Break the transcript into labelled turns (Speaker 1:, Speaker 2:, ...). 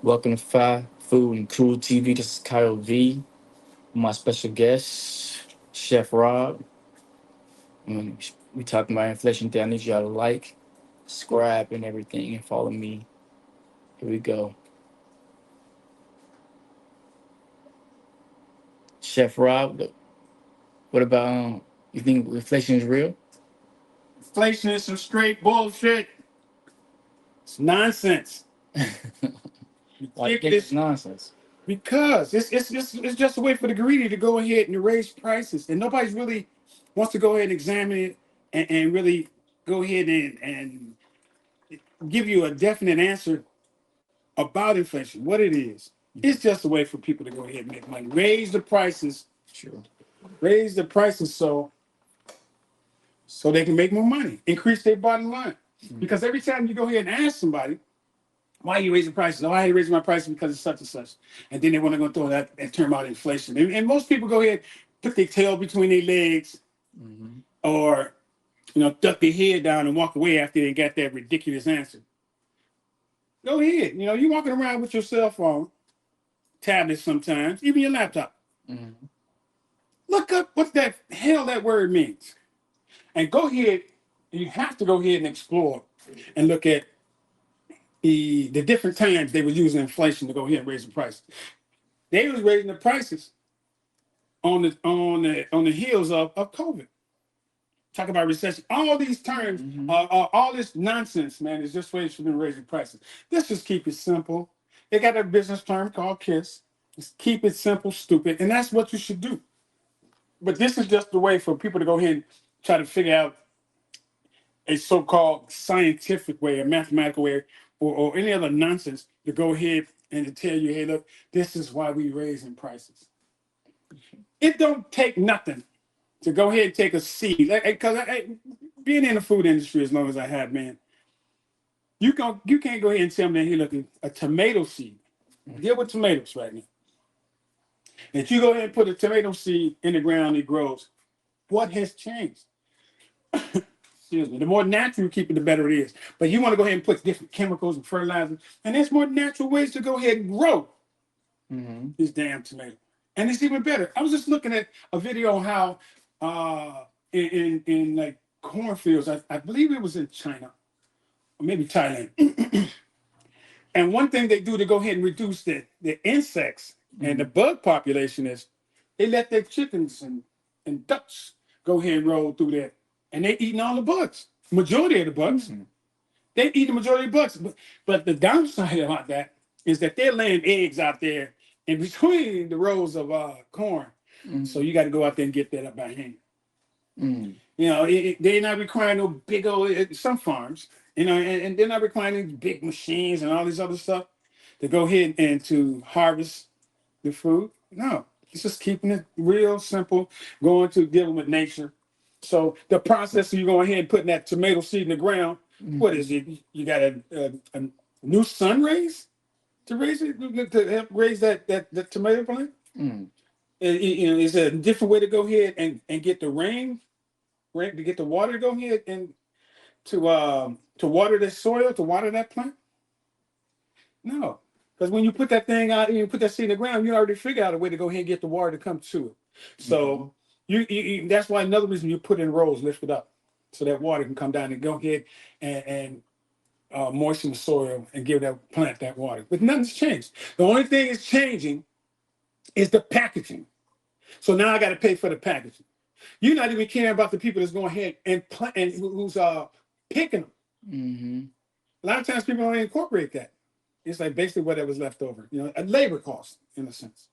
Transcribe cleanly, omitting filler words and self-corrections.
Speaker 1: Welcome to Fast Food and Cruel TV. This is Kyle V. My special guest, Chef Rob. We talking about inflation thing. I need y'all to like, subscribe, and everything, and follow me. Here we go. Chef Rob, what about you think inflation is real?
Speaker 2: Inflation is some straight bullshit. It's nonsense.
Speaker 1: Why do you think it's
Speaker 2: Ridiculous.
Speaker 1: nonsense?
Speaker 2: Because it's just a way for the greedy to go ahead and raise prices, and nobody's really wants to go ahead and examine it and really go ahead and give you a definite answer about inflation, what it is. It's just a way for people to go ahead and make money,
Speaker 1: Sure.
Speaker 2: raise the prices so they can make more money, increase their bottom line. Because every time you go ahead and ask somebody, why are you raising prices? Oh, I had to raise my prices because it's such and such. And then they want to go through that and term out inflation. And most people go ahead, put their tail between their legs,
Speaker 1: Mm-hmm.
Speaker 2: or duck their head down and walk away after they got that ridiculous answer. Go ahead. You're walking around with your cell phone, tablet sometimes, even your laptop.
Speaker 1: Mm-hmm.
Speaker 2: Look up what the hell that word means. And go ahead, you have to go ahead and explore and look at the different times they were using inflation to go ahead and raise the prices. They was raising the prices on the heels of COVID. Talk about recession. All these terms,
Speaker 1: Mm-hmm.
Speaker 2: all this nonsense, man, is just ways for them to raise the prices. Let's just keep it simple. They got a business term called KISS. Just keep it simple, stupid, and that's what you should do. But this is just the way for people to go ahead and try to figure out a so-called scientific way, a mathematical way, or any other nonsense to go ahead and to tell you, hey, look, this is why we raising prices. It don't take nothing to go ahead and take a seed. Because being in the food industry as long as I have, man, you can't go ahead and tell me that, hey, look, a tomato seed. Deal with tomatoes right now. If you go ahead and put a tomato seed in the ground, it grows. What has changed? Excuse me. The more natural you keep it, the better it is. But you want to go ahead and put different chemicals and fertilizers, and there's more natural ways to go ahead and grow
Speaker 1: Mm-hmm.
Speaker 2: this damn tomato. And it's even better. I was just looking at a video on how in like cornfields, I believe it was in China or maybe Thailand. And one thing they do to go ahead and reduce the insects and the
Speaker 1: Mm-hmm.
Speaker 2: bug population is they let their chickens and ducks go ahead and roll through there. And they eating all the bugs. Majority of the bugs.
Speaker 1: Mm-hmm.
Speaker 2: They eat the majority of the bugs. But the downside about that is that they're laying eggs out there in between the rows of corn. So you got to go out there and get that up by hand.
Speaker 1: Mm-hmm.
Speaker 2: They're not requiring no big old, some farms, and they're not requiring these big machines and all this other stuff to go ahead and to harvest the food. No, it's just keeping it real simple, going to dealing with nature. So the process of you going ahead and putting that tomato seed in the ground, what is it? You got a new sun rays to raise it, to help raise that tomato plant?
Speaker 1: Mm-hmm.
Speaker 2: Is there a different way to go ahead and get the rain, right? To get the water to go ahead and to water the soil, to water that plant? No. Because when you put that thing out and you put that seed in the ground, you already figure out a way to go ahead and get the water to come to it.
Speaker 1: Mm-hmm.
Speaker 2: So that's why another reason you put in rows lifted up so that water can come down and go ahead and moisten the soil and give that plant that water. But nothing's changed. The only thing is changing is the packaging. So now I got to pay for the packaging. You're not even caring about the people that's going ahead and plant and who's picking them.
Speaker 1: Mm-hmm.
Speaker 2: A lot of times people don't incorporate that. It's like basically whatever's left over, a labor cost in a sense.